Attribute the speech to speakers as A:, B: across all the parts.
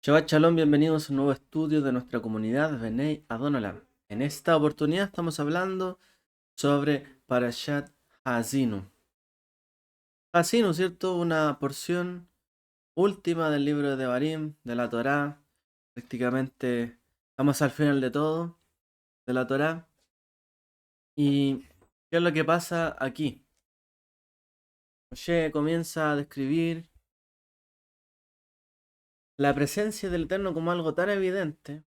A: Shabbat Shalom, bienvenidos a un nuevo estudio de nuestra comunidad Benei Adonolam. En esta oportunidad estamos hablando sobre Parashat Haazinu. Haazinu, ¿cierto? Una porción última del libro de Devarim, de la Torá. Prácticamente estamos al final de todo, de la Torá. ¿Y qué es lo que pasa aquí? Moshe comienza a describir la presencia del Eterno como algo tan evidente,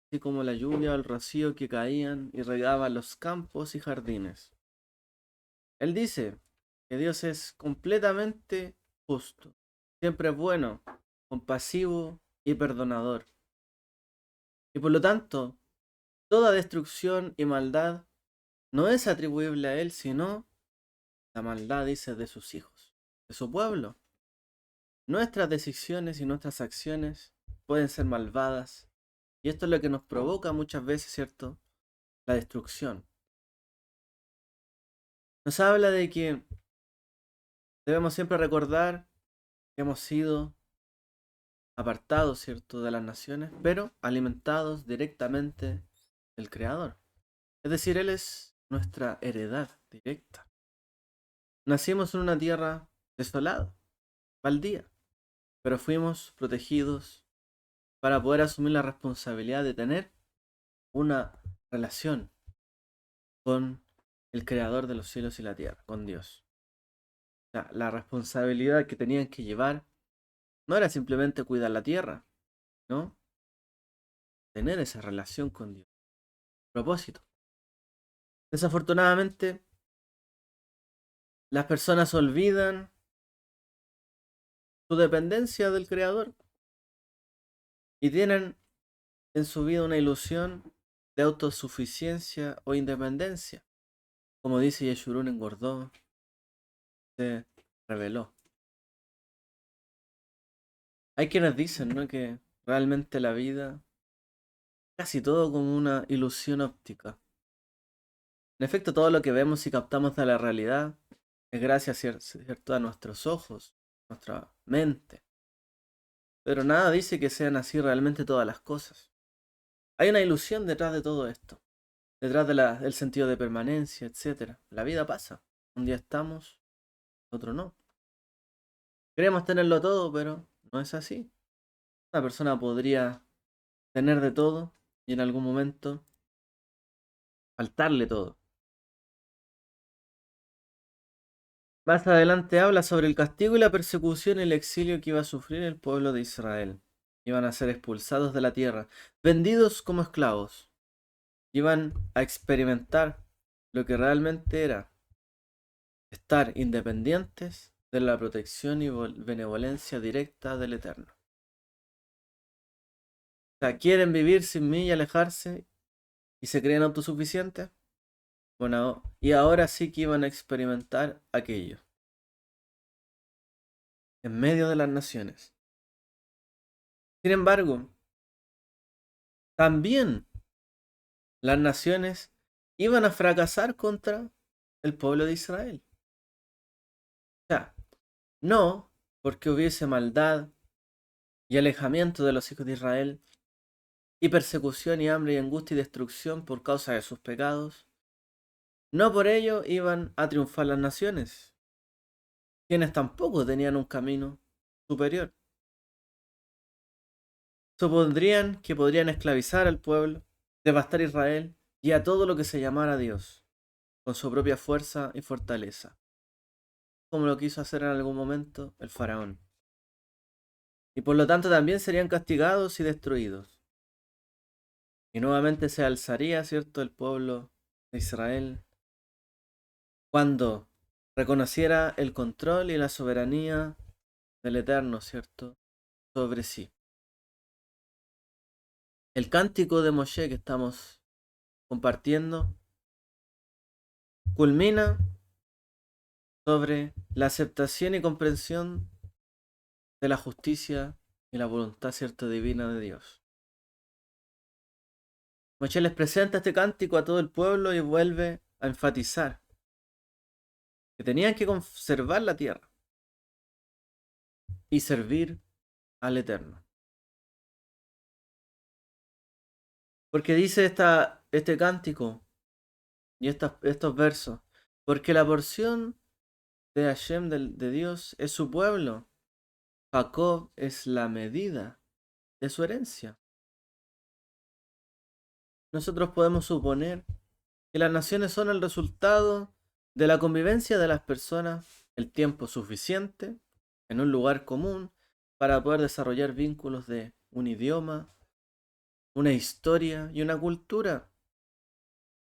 A: así como la lluvia o el rocío que caían y regaban los campos y jardines. Él dice que Dios es completamente justo, siempre es bueno, compasivo y perdonador. Y por lo tanto, toda destrucción y maldad no es atribuible a Él, sino la maldad, dice, de sus hijos, de su pueblo. Nuestras decisiones y nuestras acciones pueden ser malvadas, y esto es lo que nos provoca muchas veces, ¿cierto? La destrucción. Nos habla de que debemos siempre recordar que hemos sido apartados, ¿cierto?, de las naciones, pero alimentados directamente del Creador. Es decir, Él es nuestra heredad directa. Nacimos en una tierra desolada, baldía, pero fuimos protegidos para poder asumir la responsabilidad de tener una relación con el Creador de los cielos y la tierra, con Dios. O sea, la responsabilidad que tenían que llevar no era simplemente cuidar la tierra, ¿no? Tener esa relación con Dios. Propósito. Desafortunadamente, las personas olvidan su dependencia del Creador y tienen en su vida una ilusión de autosuficiencia o independencia. Como dice Yeshurun engordó, se rebeló. Hay quienes dicen, ¿no?, que realmente la vida, casi todo como una ilusión óptica. En efecto, todo lo que vemos y captamos de la realidad es gracias, ¿cierto?, a nuestros ojos, nuestra mente. Pero nada dice que sean así realmente todas las cosas. Hay una ilusión detrás de todo esto, detrás del sentido de permanencia, etcétera. La vida pasa. Un día estamos, otro no. Queremos tenerlo todo, pero no es así. Una persona podría tener de todo y en algún momento faltarle todo. Más adelante habla sobre el castigo y la persecución y el exilio que iba a sufrir el pueblo de Israel. Iban a ser expulsados de la tierra, vendidos como esclavos. Iban a experimentar lo que realmente era estar independientes de la protección y benevolencia directa del Eterno. O sea, quieren vivir sin mí y alejarse y se creen autosuficientes. Bueno, y ahora sí que iban a experimentar aquello en medio de las naciones. Sin embargo, también las naciones iban a fracasar contra el pueblo de Israel. O sea, no porque hubiese maldad y alejamiento de los hijos de Israel, y persecución y hambre y angustia y destrucción por causa de sus pecados. No por ello iban a triunfar las naciones, quienes tampoco tenían un camino superior. Supondrían que podrían esclavizar al pueblo, devastar Israel y a todo lo que se llamara Dios, con su propia fuerza y fortaleza, como lo quiso hacer en algún momento el faraón. Y por lo tanto también serían castigados y destruidos. Y nuevamente se alzaría, ¿cierto?, el pueblo de Israel cuando reconociera el control y la soberanía del Eterno, ¿cierto?, sobre sí. El cántico de Moshe que estamos compartiendo culmina sobre la aceptación y comprensión de la justicia y la voluntad, ¿cierto?, divina de Dios. Moshe les presenta este cántico a todo el pueblo y vuelve a enfatizar que tenían que conservar la tierra y servir al Eterno. Porque dice este cántico y estos versos, porque la porción de Hashem, de Dios, es su pueblo. Jacob es la medida de su herencia. Nosotros podemos suponer que las naciones son el resultado de la convivencia de las personas el tiempo suficiente en un lugar común para poder desarrollar vínculos de un idioma, una historia y una cultura.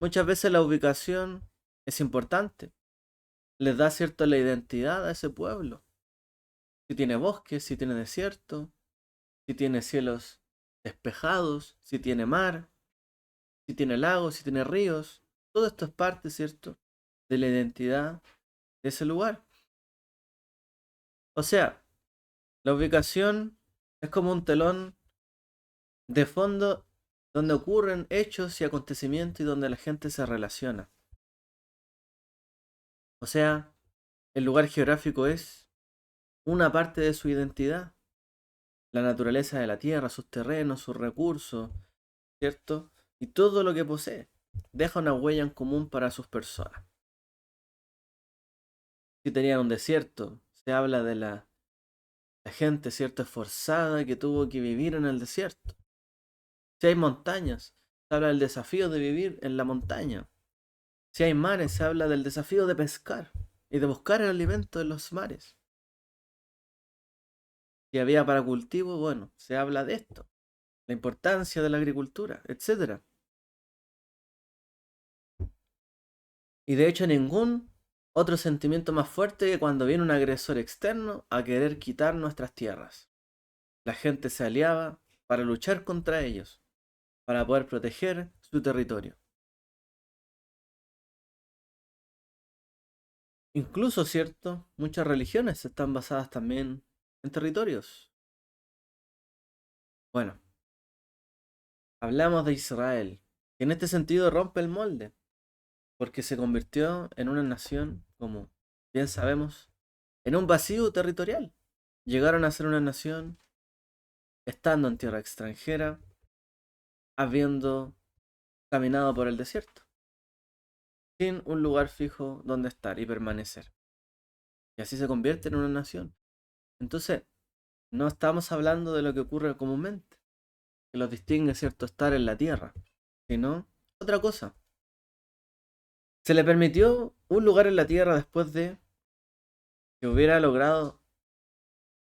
A: Muchas veces la ubicación es importante, les da cierto la identidad a ese pueblo. Si tiene bosques, si tiene desierto, si tiene cielos despejados, si tiene mar, si tiene lagos, si tiene ríos, todo esto es parte, ¿cierto?, de la identidad de ese lugar. O sea, la ubicación es como un telón de fondo donde ocurren hechos y acontecimientos y donde la gente se relaciona. O sea, el lugar geográfico es una parte de su identidad, la naturaleza de la tierra, sus terrenos, sus recursos, ¿cierto? Y todo lo que posee deja una huella en común para sus personas. Si tenían un desierto, se habla de la gente, ¿cierto?, esforzada que tuvo que vivir en el desierto. Si hay montañas, se habla del desafío de vivir en la montaña. Si hay mares, se habla del desafío de pescar y de buscar el alimento en los mares. Si había para cultivo, bueno, se habla de esto, la importancia de la agricultura, etcétera. Y de hecho ningún otro sentimiento más fuerte que cuando viene un agresor externo a querer quitar nuestras tierras. La gente se aliaba para luchar contra ellos, para poder proteger su territorio. Incluso, ¿cierto? Muchas religiones están basadas también en territorios. Bueno, hablamos de Israel, que en este sentido rompe el molde, porque se convirtió en una nación, como bien sabemos, en un vacío territorial. Llegaron a ser una nación estando en tierra extranjera, habiendo caminado por el desierto, sin un lugar fijo donde estar y permanecer. Y así se convierte en una nación. Entonces, no estamos hablando de lo que ocurre comúnmente, que los distingue, ¿cierto?, estar en la tierra, sino otra cosa. Se le permitió un lugar en la tierra después de que hubiera logrado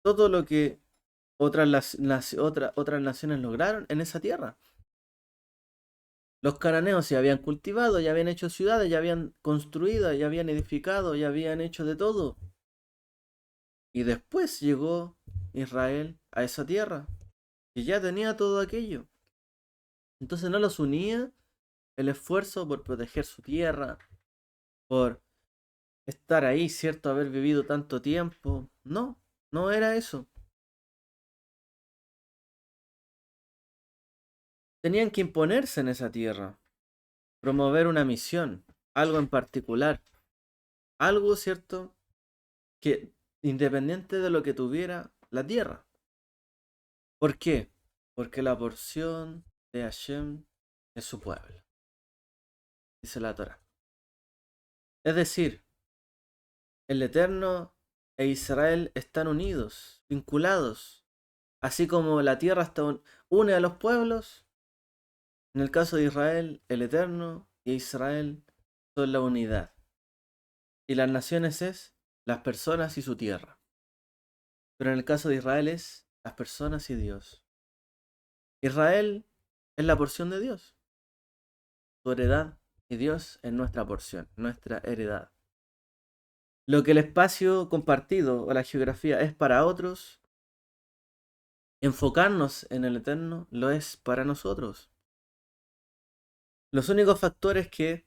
A: todo lo que otras naciones lograron en esa tierra. Los cananeos ya habían cultivado, ya habían hecho ciudades, ya habían construido, ya habían edificado, ya habían hecho de todo. Y después llegó Israel a esa tierra, y ya tenía todo aquello. Entonces no los unía el esfuerzo por proteger su tierra, por estar ahí, ¿cierto? Haber vivido tanto tiempo. No, no era eso. Tenían que imponerse en esa tierra, promover una misión, algo en particular, algo, ¿cierto?, que independiente de lo que tuviera la tierra. ¿Por qué? Porque la porción de Hashem es su pueblo, dice la Torah. Es decir, el Eterno e Israel están unidos, vinculados, así como la tierra une a los pueblos. En el caso de Israel, el Eterno y Israel son la unidad. Y las naciones es las personas y su tierra. Pero en el caso de Israel es las personas y Dios. Israel es la porción de Dios, su heredad, y Dios es nuestra porción, nuestra heredad. Lo que el espacio compartido o la geografía es para otros, enfocarnos en el Eterno lo es para nosotros. Los únicos factores que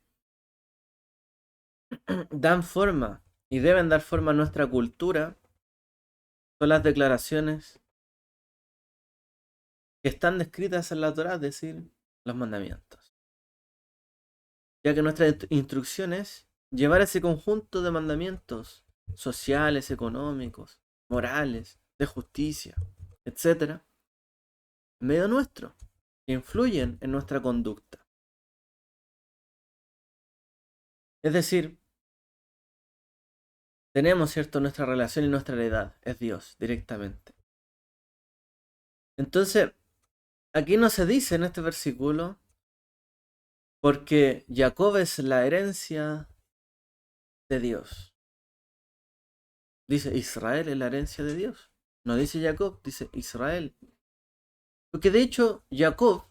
A: dan forma y deben dar forma a nuestra cultura son las declaraciones que están descritas en la Torá, es decir, los mandamientos. Ya que nuestra instrucción es llevar ese conjunto de mandamientos sociales, económicos, morales, de justicia, etcétera, en medio nuestro. que influyen en nuestra conducta. Es decir, tenemos, ¿cierto?, nuestra relación y nuestra heredad, es Dios directamente. Entonces, aquí no se dice en este versículo, porque Jacob es la herencia de Dios. Dice Israel es la herencia de Dios. No dice Jacob, dice Israel. Porque de hecho, Jacob,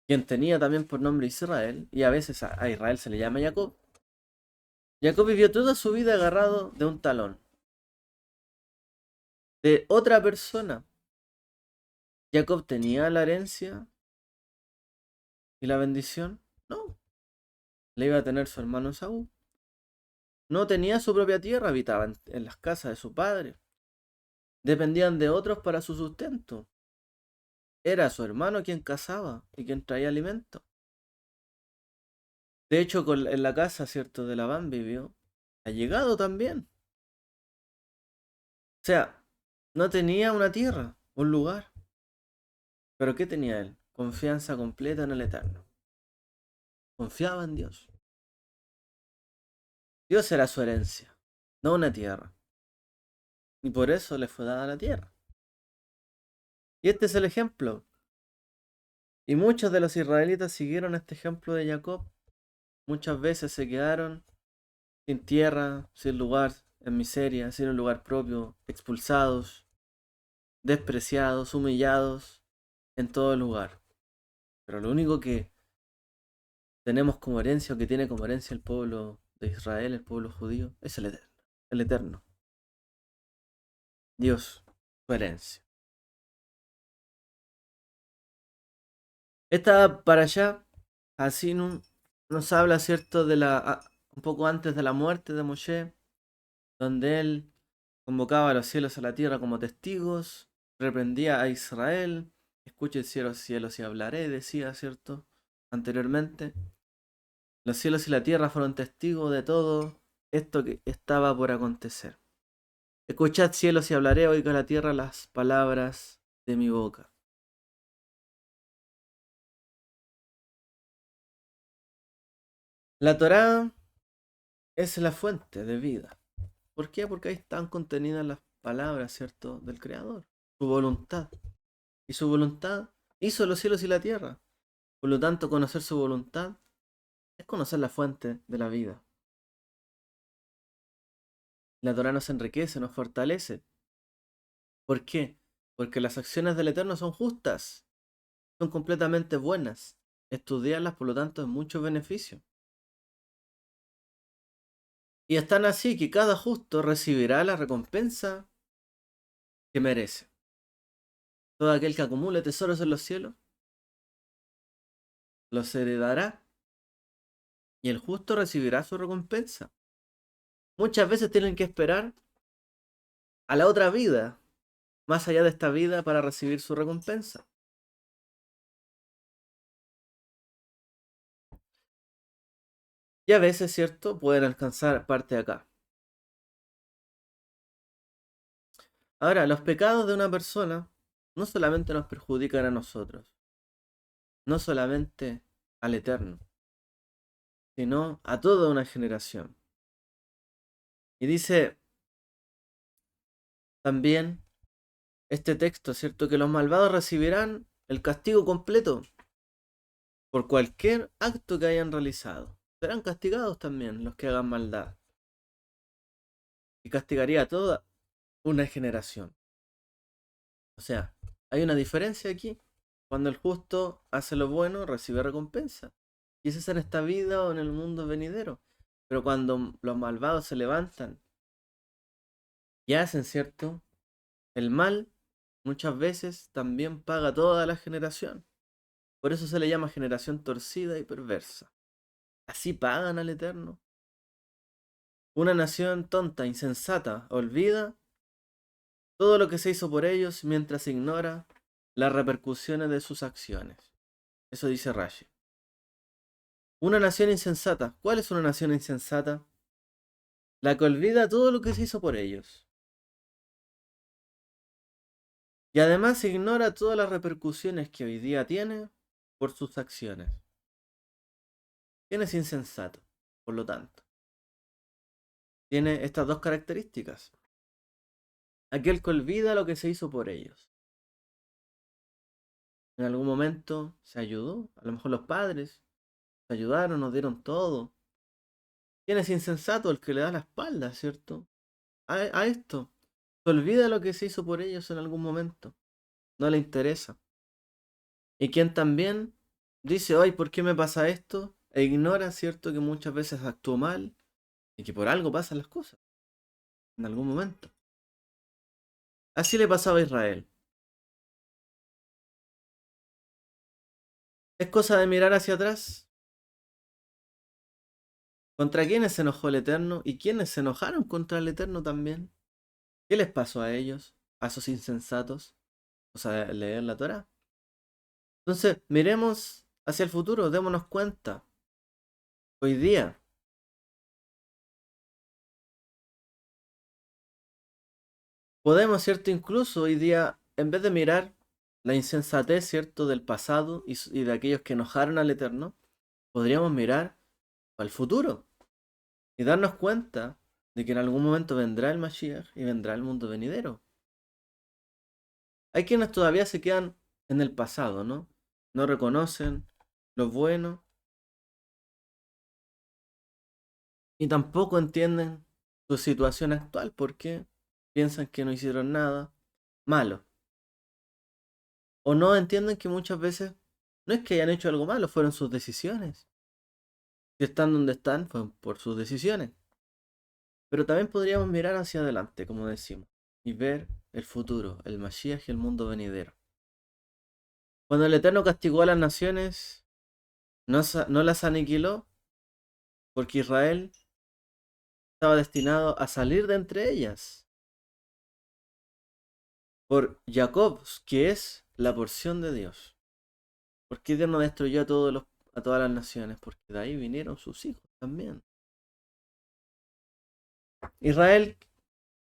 A: quien tenía también por nombre Israel, y a veces a Israel se le llama Jacob, Jacob vivió toda su vida agarrado de un talón de otra persona. Jacob tenía la herencia y la bendición. No, le iba a tener su hermano Esaú. No tenía su propia tierra, habitaba en las casas de su padre. Dependían de otros para su sustento. Era su hermano quien cazaba y quien traía alimento. De hecho, en la casa, ¿cierto?, de Labán vivió allegado también. O sea, no tenía una tierra, un lugar. Pero ¿qué tenía él? Confianza completa en el Eterno. Confiaba en Dios. Dios era su herencia, no una tierra. Y por eso le fue dada la tierra. Y este es el ejemplo. Y muchos de los israelitas siguieron este ejemplo de Jacob. Muchas veces se quedaron sin tierra, sin lugar, en miseria, sin un lugar propio, expulsados, despreciados, humillados, en todo lugar. Pero lo único que tenemos como herencia, o que tiene como herencia el pueblo de Israel, el pueblo judío, es el Eterno. El Eterno. Dios, su herencia. Esta para allá, así nos habla, ¿cierto?, de un poco antes de la muerte de Moshe, donde él convocaba a los cielos a la tierra como testigos, reprendía a Israel, escuche el cielo, cielos y hablaré, decía, ¿cierto?, anteriormente. Los cielos y la tierra fueron testigos de todo esto que estaba por acontecer. Escuchad cielos y hablaré, oiga la tierra las palabras de mi boca. La Torá es la fuente de vida. ¿Por qué? Porque ahí están contenidas las palabras, ¿cierto?, del Creador, su voluntad. Y su voluntad hizo los cielos y la tierra. Por lo tanto, conocer su voluntad es conocer la fuente de la vida. La Torá nos enriquece, nos fortalece. ¿Por qué? Porque las acciones del Eterno son justas, son completamente buenas. Estudiarlas, por lo tanto, es mucho beneficio. Y están así que cada justo recibirá la recompensa que merece. Todo aquel que acumule tesoros en los cielos los heredará, y el justo recibirá su recompensa. Muchas veces tienen que esperar a la otra vida, más allá de esta vida, para recibir su recompensa. Y a veces, ¿cierto?, pueden alcanzar parte de acá. Ahora, los pecados de una persona no solamente nos perjudican a nosotros, no solamente al Eterno, sino a toda una generación. Y dice también este texto, ¿cierto?, que los malvados recibirán el castigo completo por cualquier acto que hayan realizado. Serán castigados también los que hagan maldad. Y castigaría a toda una generación. O sea, hay una diferencia aquí. Cuando el justo hace lo bueno, recibe recompensa. Y eso es en esta vida o en el mundo venidero. Pero cuando los malvados se levantan y hacen, ¿cierto?, el mal, muchas veces también paga toda la generación. Por eso se le llama generación torcida y perversa. Así pagan al Eterno. Una nación tonta, insensata, olvida todo lo que se hizo por ellos mientras ignora las repercusiones de sus acciones. Eso dice Rashi. Una nación insensata. ¿Cuál es una nación insensata? La que olvida todo lo que se hizo por ellos. Y además ignora todas las repercusiones que hoy día tiene por sus acciones. ¿Quién es insensato? Por lo tanto, tiene estas dos características. Aquel que olvida lo que se hizo por ellos. En algún momento se ayudó, a lo mejor los padres se ayudaron, nos dieron todo. ¿Quién es insensato? El que le da la espalda, ¿cierto? A esto. Se olvida lo que se hizo por ellos en algún momento. No le interesa. Y quien también dice, ay, ¿por qué me pasa esto? E ignora, ¿cierto? Que muchas veces actuó mal y que por algo pasan las cosas. En algún momento. Así le pasaba a Israel. Es cosa de mirar hacia atrás. ¿Contra quiénes se enojó el Eterno? ¿Y quiénes se enojaron contra el Eterno también? ¿Qué les pasó a ellos? A esos insensatos. O sea, leer la Torah. Entonces, miremos hacia el futuro, démonos cuenta. Hoy día, podemos, ¿cierto? Incluso hoy día, en vez de mirar la insensatez, ¿cierto? Del pasado y de aquellos que enojaron al Eterno, podríamos mirar al futuro y darnos cuenta de que en algún momento vendrá el Mashiach y vendrá el mundo venidero. Hay quienes todavía se quedan en el pasado, ¿no? No reconocen lo bueno y tampoco entienden su situación actual porque piensan que no hicieron nada malo. O no entienden que muchas veces no es que hayan hecho algo malo, fueron sus decisiones. Si están donde están, fue por sus decisiones. Pero también podríamos mirar hacia adelante, como decimos, y ver el futuro, el Mashiach y el mundo venidero. Cuando el Eterno castigó a las naciones, no las aniquiló, porque Israel estaba destinado a salir de entre ellas. Por Jacob, que es la porción de Dios. ¿Por qué Dios no destruyó a todas las naciones? Porque de ahí vinieron sus hijos también. Israel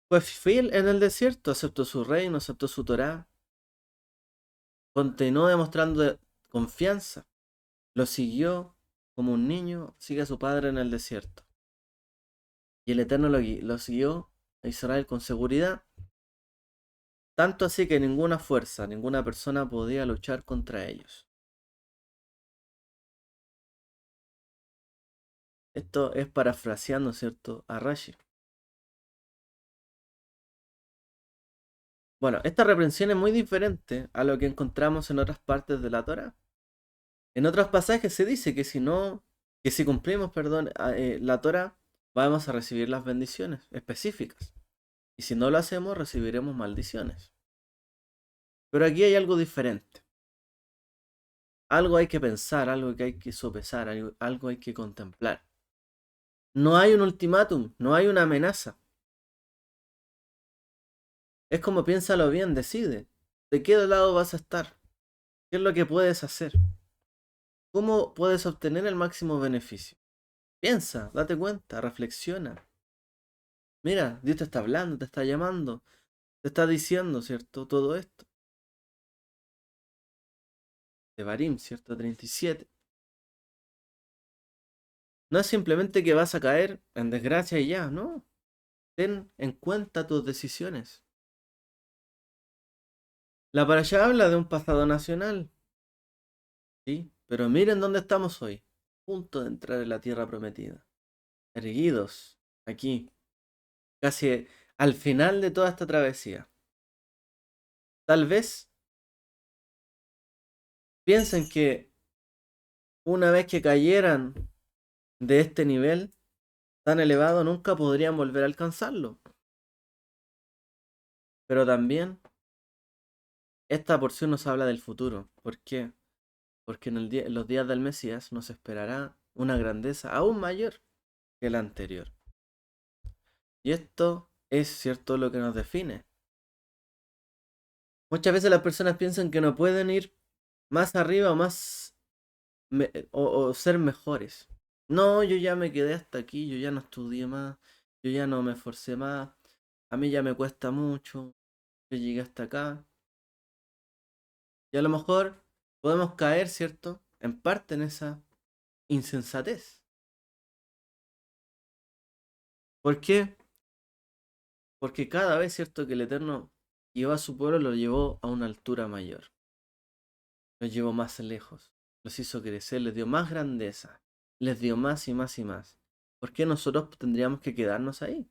A: fue fiel en el desierto, aceptó su reino, aceptó su Torá, continuó demostrando confianza, lo siguió como un niño sigue a su padre en el desierto. Y el Eterno lo siguió a Israel con seguridad, tanto así que ninguna fuerza, ninguna persona podía luchar contra ellos. Esto es parafraseando, ¿cierto?, a Rashi. Bueno, esta reprensión es muy diferente a lo que encontramos en otras partes de la Torá. En otros pasajes se dice que si cumplimos, perdón, la Torá, vamos a recibir las bendiciones específicas. Y si no lo hacemos, recibiremos maldiciones. Pero aquí hay algo diferente. Algo hay que pensar, algo que hay que sopesar, algo hay que contemplar. No hay un ultimátum, no hay una amenaza. Es como piénsalo bien, decide. ¿De qué lado vas a estar? ¿Qué es lo que puedes hacer? ¿Cómo puedes obtener el máximo beneficio? Piensa, date cuenta, reflexiona. Mira, Dios te está hablando, te está llamando, te está diciendo, ¿cierto? Todo esto. De Barim, ¿cierto? 37. No es simplemente que vas a caer en desgracia y ya, no. Ten en cuenta tus decisiones. La parashá habla de un pasado nacional, ¿sí? Pero miren dónde estamos hoy, a punto de entrar en la tierra prometida. Erguidos, aquí, casi al final de toda esta travesía. Tal vez piensen que una vez que cayeran de este nivel tan elevado, nunca podrían volver a alcanzarlo. Pero también esta porción nos habla del futuro. ¿Por qué? Porque en los días del Mesías nos esperará una grandeza aún mayor que la anterior. Y esto es cierto lo que nos define. Muchas veces las personas piensan que no pueden ir más arriba o o ser mejores. No, yo ya me quedé hasta aquí, yo ya no estudié más, yo ya no me esforcé más, a mí ya me cuesta mucho, yo llegué hasta acá. Y a lo mejor podemos caer, ¿cierto? en parte en esa insensatez. ¿Por qué? Porque cada vez, cierto, que el Eterno llevó a su pueblo, lo llevó a una altura mayor. Los llevó más lejos. Los hizo crecer, les dio más grandeza. Les dio más y más y más. ¿Por qué nosotros tendríamos que quedarnos ahí?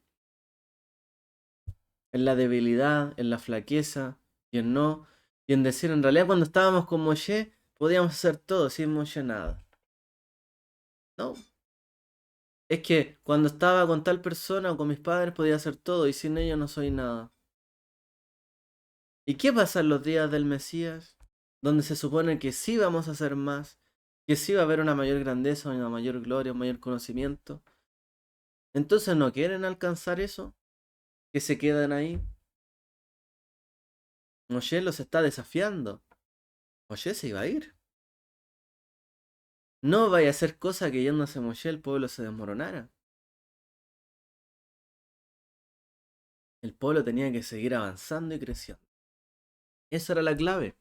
A: En la debilidad, en la flaqueza, y en no, y en decir, en realidad cuando estábamos con Moshe, podíamos hacer todo sin Moshe nada. No, es que cuando estaba con tal persona o con mis padres podía hacer todo y sin ellos no soy nada. ¿Y qué pasa en los días del Mesías? Donde se supone que sí vamos a hacer más, que sí va a haber una mayor grandeza, una mayor gloria, un mayor conocimiento. Entonces no quieren alcanzar eso, que se quedan ahí. Moshe los está desafiando. Moshe se iba a ir. No vaya a ser cosa que yéndose Moshe el pueblo se desmoronara. El pueblo tenía que seguir avanzando y creciendo. Esa era la clave.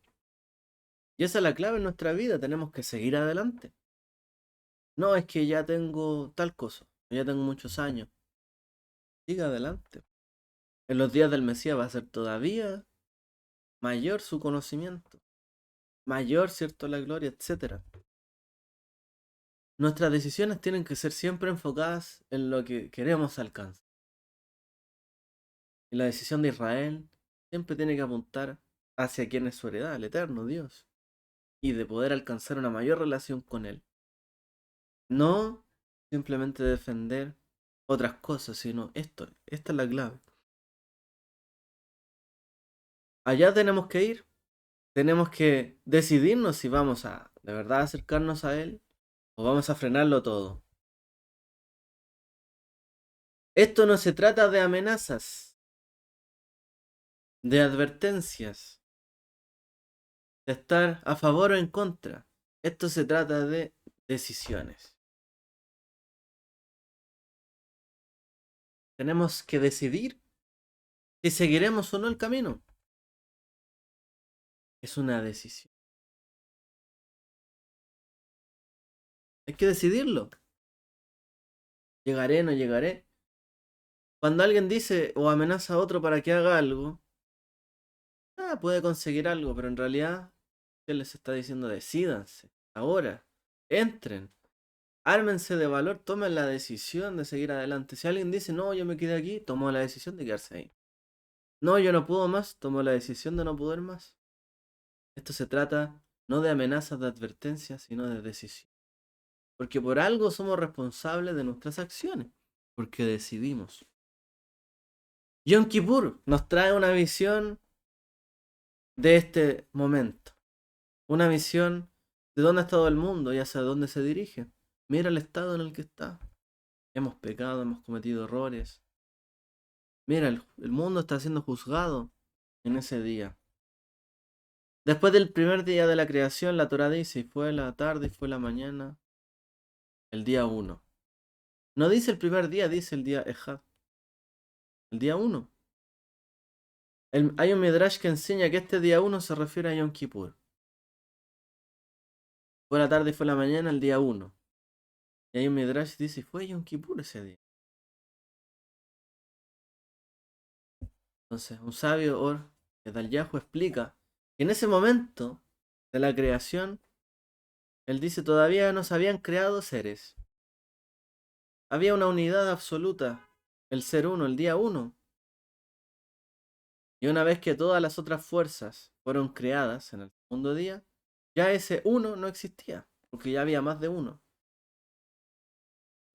A: Y esa es la clave en nuestra vida. Tenemos que seguir adelante. No es que ya tengo tal cosa. Ya tengo muchos años. Siga adelante. En los días del Mesías va a ser todavía mayor su conocimiento. Mayor, ¿cierto? La gloria, etcétera. Nuestras decisiones tienen que ser siempre enfocadas en lo que queremos alcanzar. Y la decisión de Israel siempre tiene que apuntar hacia quien es su heredad, el eterno Dios. Y de poder alcanzar una mayor relación con Él. No simplemente defender otras cosas, sino esto. Esta es la clave. Allá tenemos que ir. Tenemos que decidirnos si vamos a de verdad acercarnos a Él o vamos a frenarlo todo. Esto no se trata de amenazas, de advertencias, de estar a favor o en contra. Esto se trata de decisiones. Tenemos que decidir si seguiremos o no el camino. Es una decisión. Hay que decidirlo. ¿Llegaré o no llegaré? Cuando alguien dice o amenaza a otro para que haga algo, puede conseguir algo, pero en realidad él les está diciendo decídanse, ahora, entren, ármense de valor, tomen la decisión de seguir adelante. Si alguien dice, no, yo me quedé aquí, tomó la decisión de quedarse ahí. No, yo no puedo más, tomó la decisión de no poder más. Esto se trata no de amenazas, de advertencias, sino de decisión. Porque por algo somos responsables de nuestras acciones, porque decidimos. Yom Kippur nos trae una visión de este momento, una visión de dónde ha estado el mundo y hacia dónde se dirige. Mira el estado en el que está. Hemos pecado, hemos cometido errores. Mira, el mundo está siendo juzgado en ese día. Después del primer día de la creación, la Torah dice, y fue la tarde y fue la mañana, el día 1. No dice el primer día, dice el día Ejad. El día 1. Hay un Midrash que enseña que este día 1 se refiere a Yom Kippur. Fue la tarde y fue la mañana, el día 1. Y hay un Midrash que dice, fue Yom Kippur ese día. Entonces, un sabio Or Gedaliahu explica que en ese momento de la creación, él dice, todavía no se habían creado seres. Había una unidad absoluta, el ser uno, el día 1. Y una vez que todas las otras fuerzas fueron creadas en el segundo día, ya ese uno no existía, porque ya había más de uno.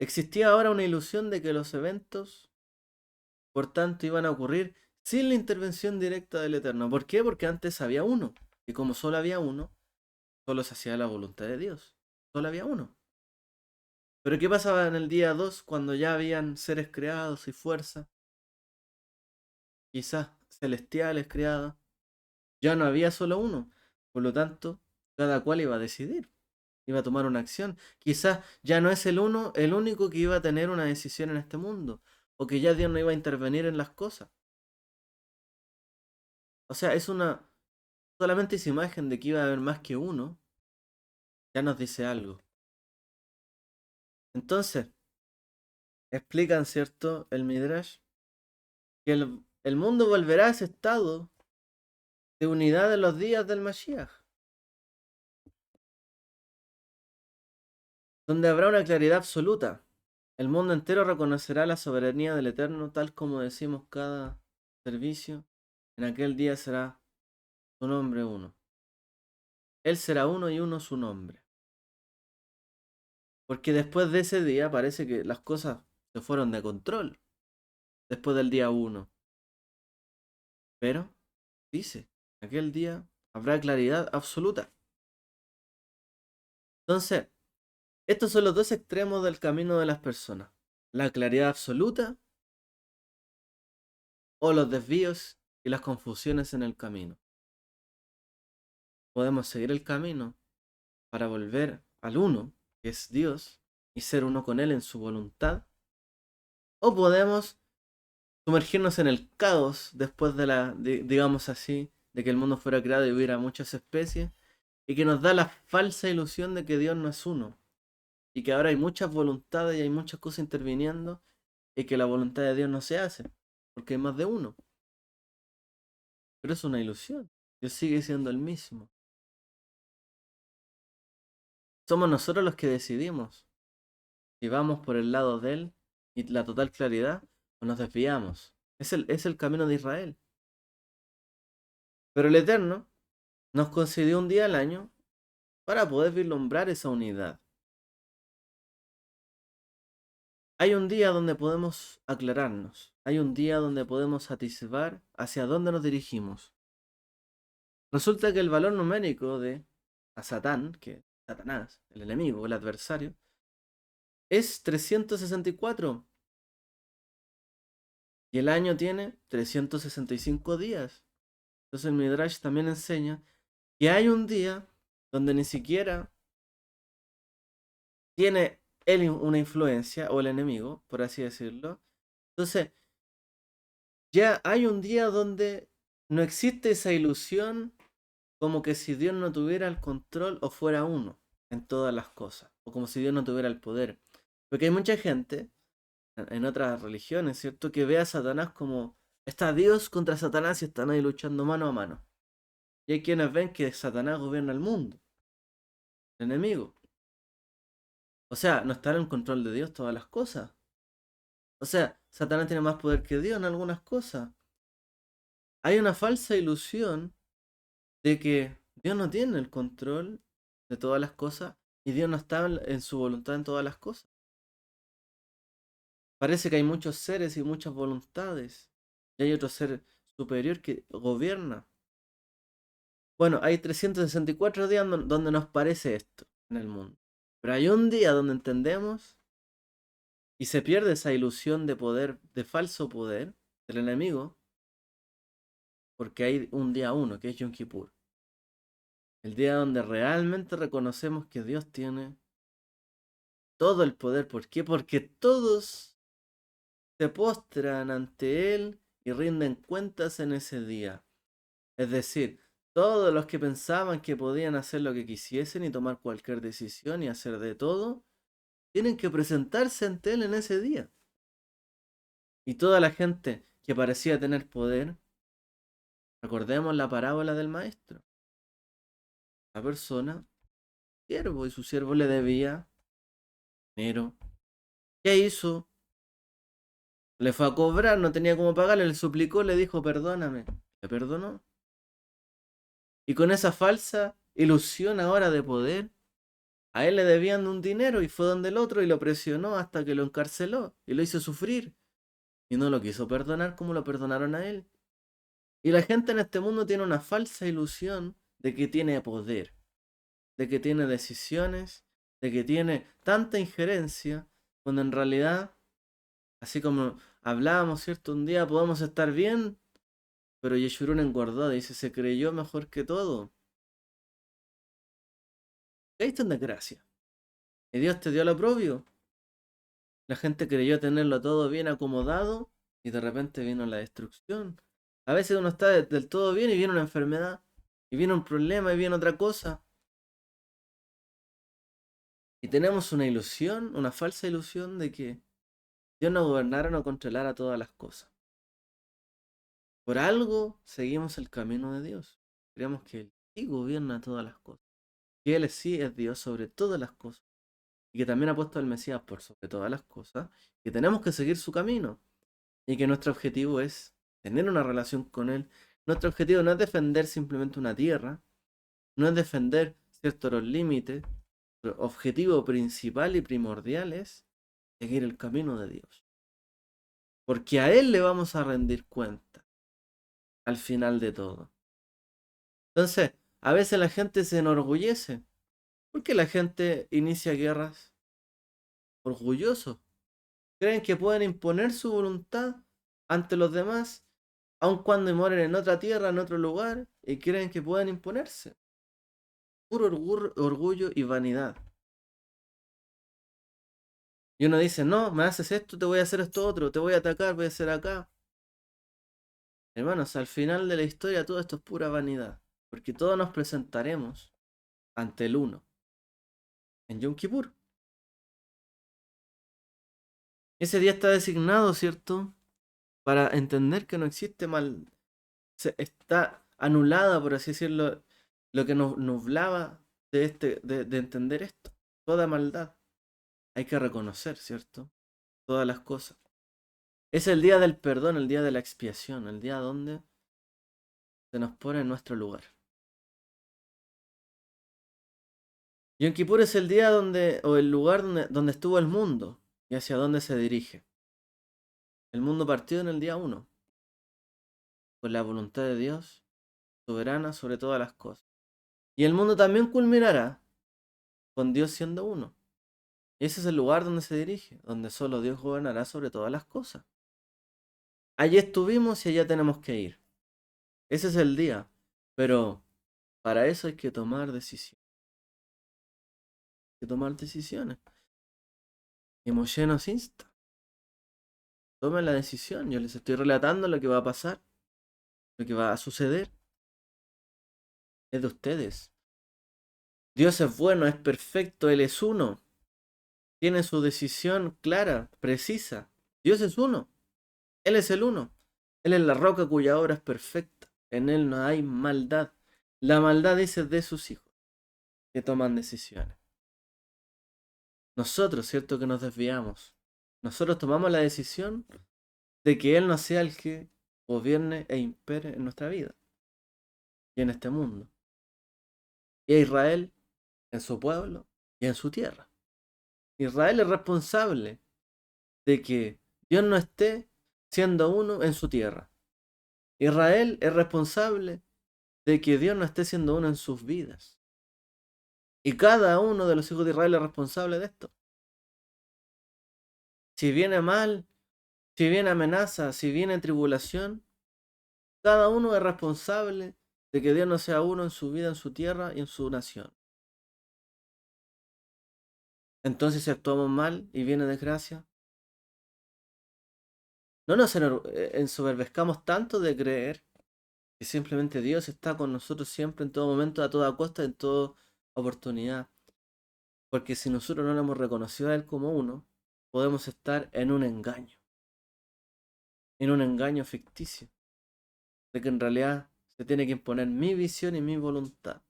A: Existía ahora una ilusión de que los eventos, por tanto, iban a ocurrir sin la intervención directa del Eterno. ¿Por qué? Porque antes había uno. Y como solo había uno, solo se hacía la voluntad de Dios. Solo había uno. Pero ¿qué pasaba en el día 2 cuando ya habían seres creados y fuerza? Quizás celestiales creadas. Ya no había solo uno. Por lo tanto, cada cual iba a decidir. Iba a tomar una acción. Quizás ya no es el uno, el único que iba a tener una decisión en este mundo. O que ya Dios no iba a intervenir en las cosas. O sea, es una. Solamente esa imagen de que iba a haber más que uno. ya nos dice algo. Entonces, explican, ¿cierto? El Midrash, que el mundo volverá a ese estado de unidad en los días del Mashiach, donde habrá una claridad absoluta. El mundo entero reconocerá la soberanía del Eterno, tal como decimos cada servicio. En aquel día será su nombre uno. Él será uno y uno su nombre. Porque después de ese día parece que las cosas se fueron de control. Después del día uno. Pero, dice, aquel día habrá claridad absoluta. Entonces, estos son los dos extremos del camino de las personas. La claridad absoluta o los desvíos y las confusiones en el camino. Podemos seguir el camino para volver al uno, que es Dios, y ser uno con Él en su voluntad. O podemos sumergirnos en el caos después de digamos así, de que el mundo fuera creado y hubiera muchas especies, y que nos da la falsa ilusión de que Dios no es uno, y que ahora hay muchas voluntades y hay muchas cosas interviniendo, y que la voluntad de Dios no se hace, porque hay más de uno. Pero es una ilusión, Dios sigue siendo el mismo. Somos nosotros los que decidimos si vamos por el lado de Él y la total claridad, o nos desviamos. Es el camino de Israel. Pero el Eterno nos concedió un día al año para poder vislumbrar esa unidad. Hay un día donde podemos aclararnos, hay un día donde podemos atisbar hacia dónde nos dirigimos. Resulta que el valor numérico de a Satán, que es Satanás, el enemigo, el adversario, es 364. Y el año tiene 365 días. Entonces el Midrash también enseña que hay un día donde ni siquiera tiene él una influencia, o el enemigo, por así decirlo. Entonces, ya hay un día donde no existe esa ilusión como que si Dios no tuviera el control o fuera uno en todas las cosas, o como si Dios no tuviera el poder. Porque hay mucha gente en otras religiones, ¿cierto?, que ve a Satanás como está Dios contra Satanás y están ahí luchando mano a mano. Y hay quienes ven que Satanás gobierna el mundo, el enemigo. O sea, no está en control de Dios todas las cosas. O sea, Satanás tiene más poder que Dios en algunas cosas. Hay una falsa ilusión de que Dios no tiene el control de todas las cosas y Dios no está en su voluntad en todas las cosas. Parece que hay muchos seres y muchas voluntades y hay otro ser superior que gobierna. Bueno, hay 364 días donde nos parece esto en el mundo. Pero hay un día donde entendemos y se pierde esa ilusión de poder, de falso poder del enemigo, porque hay un día uno, que es Yom Kippur. El día donde realmente reconocemos que Dios tiene todo el poder. ¿Por qué? Porque todos se postran ante Él y rinden cuentas en ese día. Es decir, todos los que pensaban que podían hacer lo que quisiesen y tomar cualquier decisión y hacer de todo, tienen que presentarse ante Él en ese día. Y toda la gente que parecía tener poder, recordemos la parábola del maestro. La persona, siervo, y su siervo le debía dinero. ¿Qué hizo? Le fue a cobrar, no tenía cómo pagarle, le suplicó, le dijo, perdóname. Le perdonó. Y con esa falsa ilusión ahora de poder, a él le debían un dinero y fue donde el otro y lo presionó hasta que lo encarceló y lo hizo sufrir. Y no lo quiso perdonar como lo perdonaron a él. Y la gente en este mundo tiene una falsa ilusión de que tiene poder, de que tiene decisiones, de que tiene tanta injerencia, cuando en realidad, así como hablábamos, ¿cierto? Un día podemos estar bien, pero Yeshurun engordó, dice, se creyó mejor que todo. Caíste en desgracia. Y Dios te dio lo propio. La gente creyó tenerlo todo bien acomodado y de repente vino la destrucción. A veces uno está del todo bien y viene una enfermedad, y viene un problema y viene otra cosa. Y tenemos una ilusión, una falsa ilusión de que Dios no gobernara o no controlara todas las cosas. Por algo seguimos el camino de Dios. Creemos que Él sí gobierna todas las cosas. Que Él sí es Dios sobre todas las cosas. Y que también ha puesto al Mesías por sobre todas las cosas. Que tenemos que seguir su camino. Y que nuestro objetivo es tener una relación con Él. Nuestro objetivo no es defender simplemente una tierra. No es defender ciertos los límites. Nuestro objetivo principal y primordial es seguir el camino de Dios. Porque a Él le vamos a rendir cuenta al final de todo. Entonces, a veces la gente se enorgullece. Porque la gente inicia guerras orgullosos. Creen que pueden imponer su voluntad ante los demás, aun cuando mueren en otra tierra, en otro lugar, y creen que pueden imponerse. Puro orgullo y vanidad. Y uno dice, no, me haces esto, te voy a hacer esto otro, te voy a atacar, voy a hacer acá. Hermanos, al final de la historia todo esto es pura vanidad. Porque todos nos presentaremos ante el uno en Yom Kippur. Ese día está designado, ¿cierto? Para entender que no existe mal. Está anulada, por así decirlo, lo que nos nublaba de entender esto. Toda maldad. Hay que reconocer, ¿cierto? Todas las cosas. Es el día del perdón, el día de la expiación, el día donde se nos pone en nuestro lugar. Yom Kippur es el día donde, o el lugar donde estuvo el mundo y hacia dónde se dirige. El mundo partió en el día 1, con la voluntad de Dios, soberana sobre todas las cosas. Y el mundo también culminará con Dios siendo uno. Ese es el lugar donde se dirige, donde solo Dios gobernará sobre todas las cosas. Allí estuvimos y allá tenemos que ir. Ese es el día. Pero para eso hay que tomar decisiones. Hay que tomar decisiones. Y Moshe nos insta. Tomen la decisión. Yo les estoy relatando lo que va a pasar, lo que va a suceder. Es de ustedes. Dios es bueno, es perfecto, Él es uno. Tiene su decisión clara, precisa. Dios es uno. Él es el uno. Él es la roca cuya obra es perfecta. En Él no hay maldad. La maldad dice de sus hijos que toman decisiones. Nosotros, cierto que nos desviamos. Nosotros tomamos la decisión de que Él no sea el que gobierne e impere en nuestra vida y en este mundo. Y a Israel en su pueblo y en su tierra. Israel es responsable de que Dios no esté siendo uno en su tierra. Israel es responsable de que Dios no esté siendo uno en sus vidas. Y cada uno de los hijos de Israel es responsable de esto. Si viene mal, si viene amenaza, si viene tribulación, cada uno es responsable de que Dios no sea uno en su vida, en su tierra y en su nación. Entonces, si actuamos mal y viene desgracia, no nos ensoberbezcamos tanto de creer que simplemente Dios está con nosotros siempre, en todo momento, a toda costa, en toda oportunidad. Porque si nosotros no lo hemos reconocido a Él como uno, podemos estar en un engaño ficticio, de que en realidad se tiene que imponer mi visión y mi voluntad.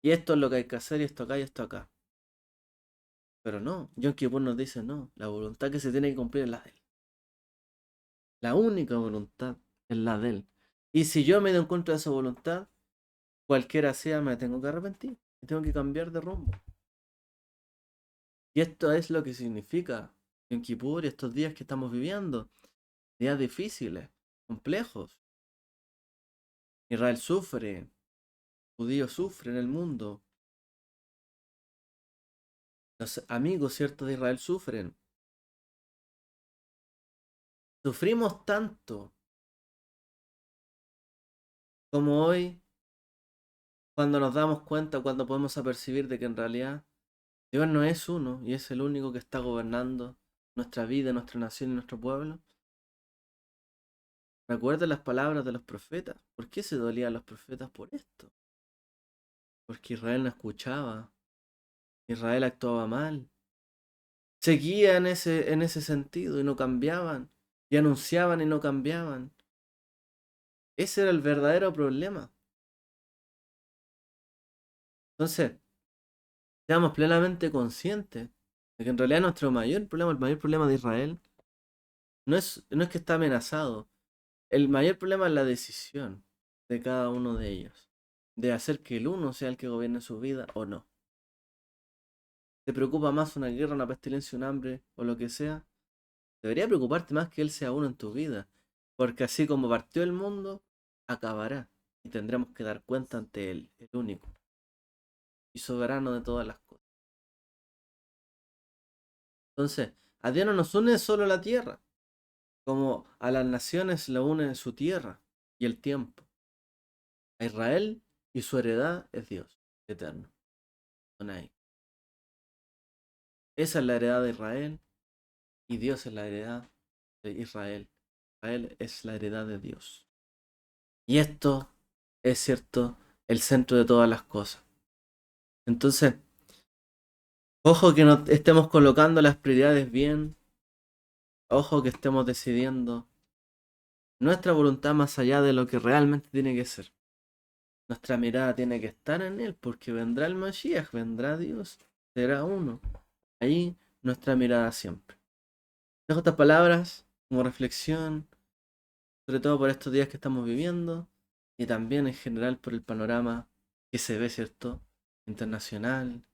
A: Y esto es lo que hay que hacer, y esto acá, y esto acá. Pero no, Yom Kippur nos dice no, la voluntad que se tiene que cumplir es la de Él. La única voluntad es la de Él. Y si yo me doy en contra de esa voluntad, cualquiera sea, me tengo que arrepentir. Y tengo que cambiar de rumbo. Y esto es lo que significa Yom Kippur y estos días que estamos viviendo. Días difíciles, complejos. Israel sufre, judíos sufren en el mundo. Los amigos, ¿cierto?, de Israel sufren. Sufrimos tanto como hoy cuando nos damos cuenta, cuando podemos apercibir de que en realidad Dios no es uno y es el único que está gobernando nuestra vida, nuestra nación y nuestro pueblo. Recuerda las palabras de los profetas. ¿Por qué se dolían los profetas por esto? Porque Israel no escuchaba Israel actuaba mal. Seguía en ese sentido y no cambiaban. Y anunciaban y no cambiaban. Ese era el verdadero problema. Entonces, seamos plenamente conscientes de que en realidad nuestro mayor problema, el mayor problema de Israel, no es que está amenazado. El mayor problema es la decisión de cada uno de ellos. De hacer que el uno sea el que gobierne su vida o no. ¿Te preocupa más una guerra, una pestilencia, un hambre o lo que sea? Debería preocuparte más que él sea uno en tu vida. Porque así como partió el mundo, acabará. Y tendremos que dar cuenta ante él, el único y soberano de todas las cosas. Entonces, a Dios no nos une solo la tierra, como a las naciones lo une su tierra y el tiempo. A Israel y su heredad es Dios, eterno. Adonai. Esa es la heredad de Israel y Dios es la heredad de Israel. Israel es la heredad de Dios. Y esto es cierto, el centro de todas las cosas. Entonces, ojo que no estemos colocando las prioridades bien, ojo que estemos decidiendo nuestra voluntad más allá de lo que realmente tiene que ser. Nuestra mirada tiene que estar en Él, porque vendrá el Mashiach, vendrá Dios, será uno. Ahí nuestra mirada siempre. Dejo estas palabras como reflexión, sobre todo por estos días que estamos viviendo, y también en general por el panorama que se ve, ¿cierto? Internacional,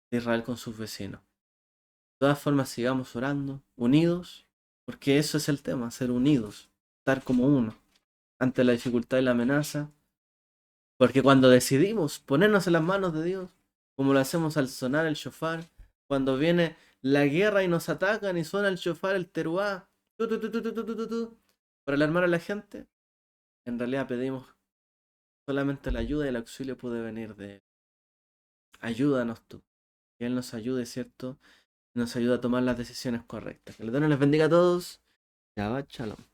A: de Israel con sus vecinos. De todas formas, sigamos orando, unidos, porque eso es el tema, ser unidos, estar como uno, ante la dificultad y la amenaza. Porque cuando decidimos ponernos en las manos de Dios, como lo hacemos al sonar el shofar, cuando viene la guerra y nos atacan y suena el shofar, el teruá, tu, tu, tu, tu, tu, tu, tu, tu, para alarmar a la gente, en realidad pedimos solamente la ayuda y el auxilio puede venir de Él. Ayúdanos tú. Que Él nos ayude, ¿cierto? Nos ayuda a tomar las decisiones correctas. Que el Eterno les bendiga a todos. Shabbat Shalom.